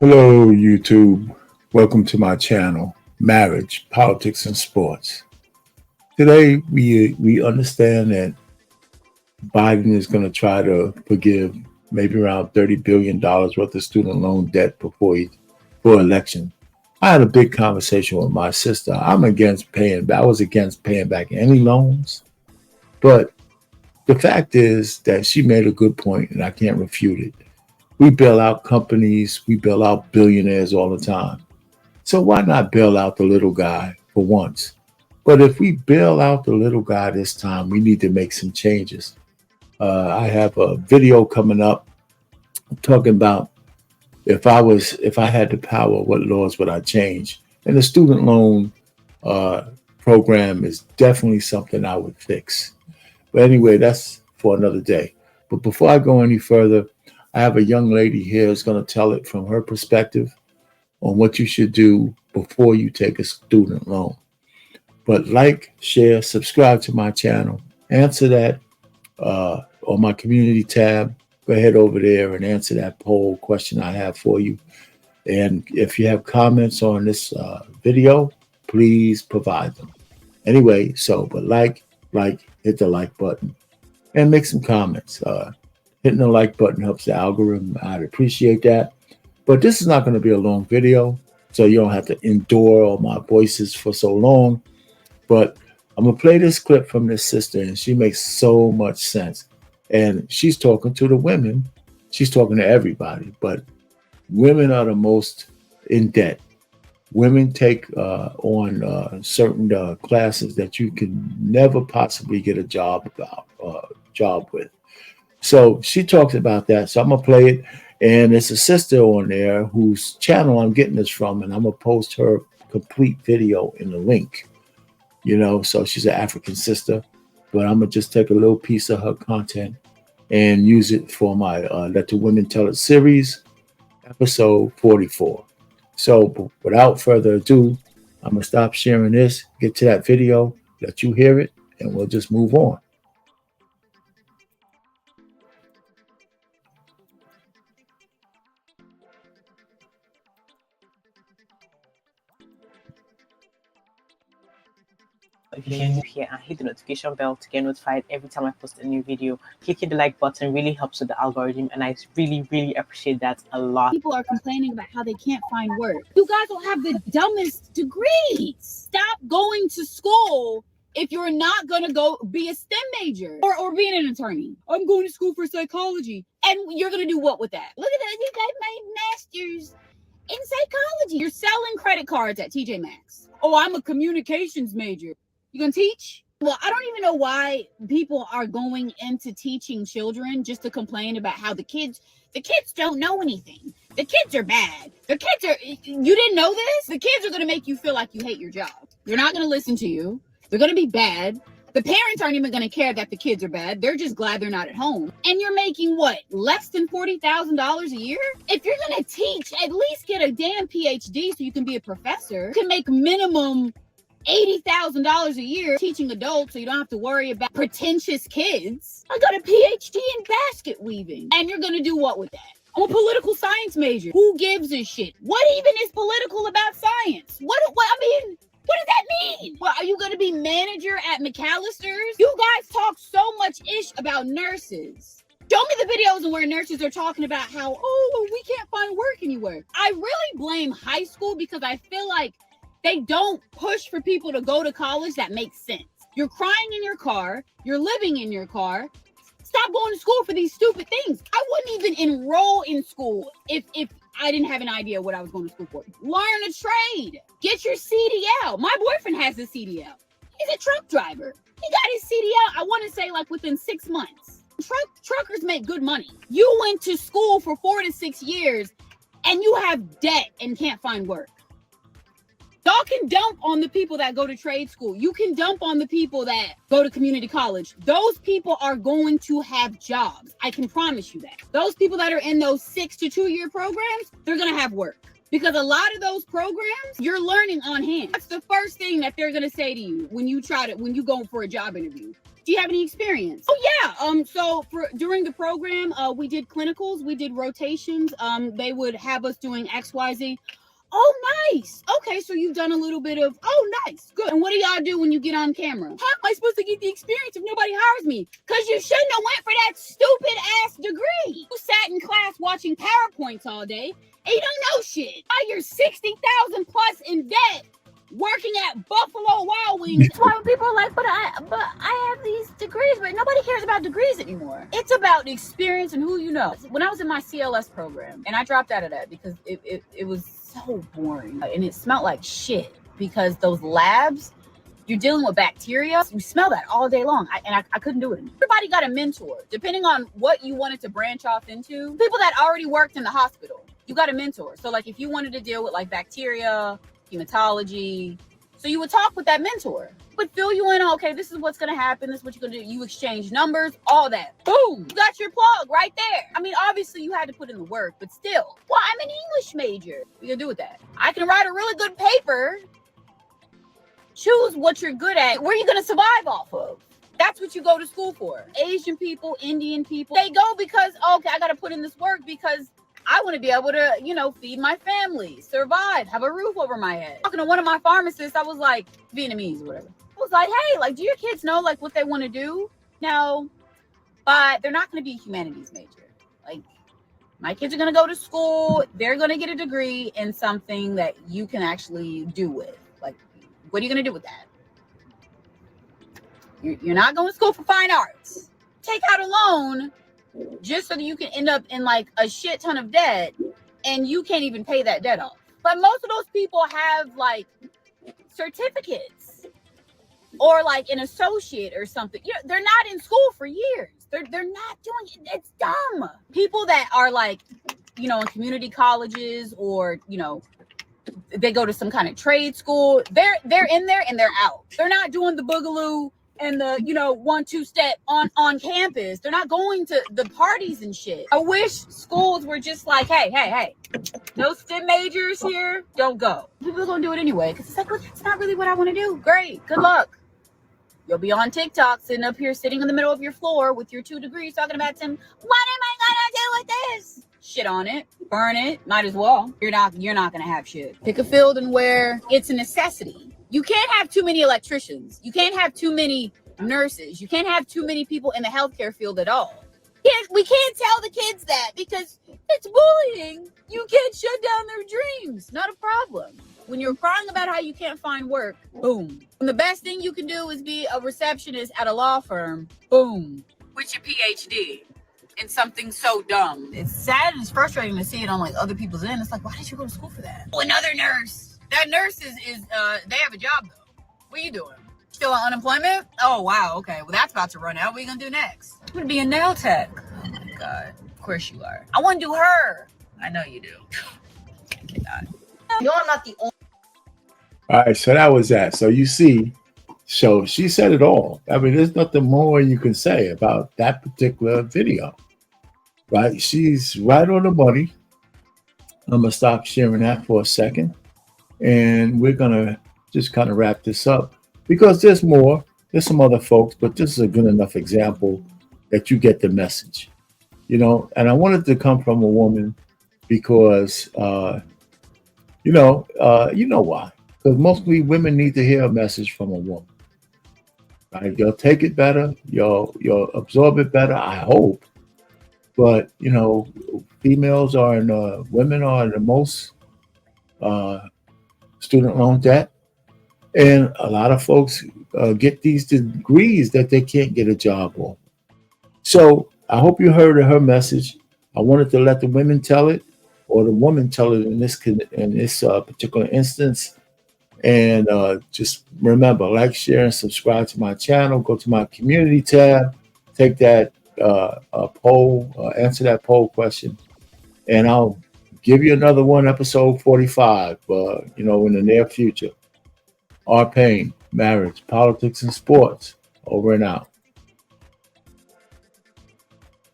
Hello, YouTube. Welcome to my channel, Marriage, Politics, and Sports. Today, we understand that Biden is going to try to forgive maybe around $30 billion worth of student loan debt for election. I had a big conversation with my sister. I was against paying back any loans, but the fact is that she made a good point, and I can't refute it. We bail out companies, we bail out billionaires all the time. So why not bail out the little guy for once? But if we bail out the little guy this time, we need to make some changes. I have a video coming up talking about if I had the power, what laws would I change? And the student loan uh, program is definitely something I would fix. But anyway, that's for another day. But before I go any further, I have a young lady here who's going to tell it from her perspective on what you should do before you take a student loan. But like, share, subscribe to my channel, answer that on my community tab. Go ahead over there and answer that poll question I have for you. And if you have comments on this video, please provide them. Anyway, but hit the like button and make some comments. Hitting the like button helps the algorithm. I'd appreciate that. But this is not going to be a long video, so you don't have to endure all my voices for so long. But I'm going to play this clip from this sister, and she makes so much sense. And she's talking to the women. She's talking to everybody, but women are the most in debt. Women take on certain classes that you can never possibly get a job with. So she talks about that. So I'm going to play it. And it's a sister on there whose channel I'm getting this from. And I'm going to post her complete video in the link. So she's an African sister. But I'm going to just take a little piece of her content and use it for my Let the Women Tell It series, episode 44. So without further ado, I'm going to stop sharing this, get to that video, let you hear it, and we'll just move on. If you're new here, and hit the notification bell to get notified every time I post a new video. Clicking the like button really helps with the algorithm, and I really appreciate that a lot. People are complaining about how they can't find work. You guys will have the dumbest degrees. Stop going to school if you're not going to go be a STEM major or being an attorney. I'm going to school for psychology. And you're going to do what with that? Look at that. You guys made masters in psychology. You're selling credit cards at TJ Maxx. Oh, I'm a communications major. You gonna teach? Well, I don't even know why people are going into teaching children just to complain about how the kids don't know anything. The kids are bad. You didn't know this? The kids are gonna make you feel like you hate your job. They're not gonna listen to you. They're gonna be bad. The parents aren't even gonna care that the kids are bad. They're just glad they're not at home. And you're making what? Less than $40,000 a year? If you're gonna teach, at least get a damn PhD so you can be a professor. You can make minimum $80,000 a year teaching adults so you don't have to worry about pretentious kids. I got a PhD in basket weaving. And you're going to do what with that? I'm a political science major. Who gives a shit? What even is political about science? What does that mean? Well, are you going to be manager at McAllister's? You guys talk so much ish about nurses. Show me the videos where nurses are talking about how, we can't find work anywhere. I really blame high school because I feel like they don't push for people to go to college that makes sense. You're crying in your car. You're living in your car. Stop going to school for these stupid things. I wouldn't even enroll in school if I didn't have an idea what I was going to school for. Learn a trade. Get your CDL. My boyfriend has a CDL. He's a truck driver. He got his CDL, I want to say like within 6 months. Truckers make good money. You went to school for 4 to 6 years and you have debt and can't find work. Y'all can dump on the people that go to trade school. You can dump on the people that go to community college. Those people are going to have jobs. I can promise you that. Those people that are in those 6 to 2 year programs, they're going to have work. Because a lot of those programs, you're learning on hand. That's the first thing that they're gonna say to you when you go for a job interview. Do you have any experience? Oh yeah. So during the program, we did clinicals, we did rotations. They would have us doing XYZ. Oh, nice. Okay, so you've done a little bit of, oh, nice, good. And what do y'all do when you get on camera? How am I supposed to get the experience if nobody hires me? Because you shouldn't have went for that stupid ass degree. You sat in class watching PowerPoints all day and you don't know shit. Now you're 60,000 plus in debt working at Buffalo Wild Wings. That's why when people are like, but I have these degrees, but nobody cares about degrees anymore. It's about the experience and who you know. When I was in my CLS program, and I dropped out of that because it was so boring and it smelled like shit, because those labs, you're dealing with bacteria. You smell that all day long. I couldn't do it anymore. Everybody got a mentor, depending on what you wanted to branch off into. People that already worked in the hospital, you got a mentor. So like if you wanted to deal with like bacteria, hematology, so you would talk with that mentor, would fill you in on, okay, this is what's going to happen, this is what you're going to do. You exchange numbers, all that. Boom, you got your plug right there. I mean, obviously you had to put in the work, but still, well, I'm an English major. What you gonna do with that? I can write a really good paper. Choose what you're good at. Where are you going to survive off of? That's what you go to school for. Asian people, Indian people, they go because, okay, I got to put in this work because I want to be able to, you know, feed my family, survive, have a roof over my head. Talking to one of my pharmacists, I was like, Vietnamese or whatever. I was like, hey, like, do your kids know like what they want to do? No, but they're not going to be a humanities major. Like, my kids are going to go to school. They're going to get a degree in something that you can actually do with. Like, what are you going to do with that? You're not going to school for fine arts. Take out a loan just so that you can end up in like a shit ton of debt and you can't even pay that debt off. But most of those people have like certificates or like an associate or something. You know, they're not in school for years. They're not doing it. It's dumb. People that are like, you know, in community colleges or, you know, they go to some kind of trade school. They're in there and they're out. They're not doing the boogaloo and the, you know, 1-2 step on campus. They're not going to the parties and shit. I wish schools were just like, hey, no STEM majors here, don't go. People are gonna do it anyway because it's like, look, it's not really what I want to do. Great, good luck. You'll be on TikTok sitting up here, sitting in the middle of your floor with your 2 degrees talking about some, what am I gonna do with this? Shit on it, burn it, might as well. You're not gonna have shit. Pick a field and where it's a necessity. You can't have too many electricians. You can't have too many nurses. You can't have too many people in the healthcare field at all. We can't tell the kids that because it's bullying. You can't shut down their dreams. Not a problem. When you're crying about how you can't find work, boom. And the best thing you can do is be a receptionist at a law firm, boom. With your PhD in something so dumb. It's sad and it's frustrating to see it on like other people's end. It's like, why did you go to school for that? Oh, another nurse. That nurse is they have a job though. What are you doing? Still on unemployment? Oh wow, okay. Well, that's about to run out. What are you gonna do next? I'm gonna be a nail tech. Oh my god. Of course you are. I wanna do her. I know you do. You're not the only. All right, so that was that. So you see, so she said it all. I mean, there's nothing more you can say about that particular video, right? She's right on the money. I'm gonna stop sharing that for a second. And we're going to just kind of wrap this up because there's more. There's some other folks, but this is a good enough example that you get the message, you know. And I wanted to come from a woman because, you know why? Because mostly women need to hear a message from a woman. Right? You'll take it better. You'll absorb it better, I hope. But, you know, women are in the most student loan debt, and a lot of folks get these degrees that they can't get a job on. So I hope you heard her message. I wanted to let the women tell it, or the woman tell it in this particular instance. And just remember, like, share, and subscribe to my channel. Go to my community tab, take that poll, answer that poll question, and I'll give you another one, episode 45, you know, in the near future. R. Payne, marriage, politics, and sports. Over and out.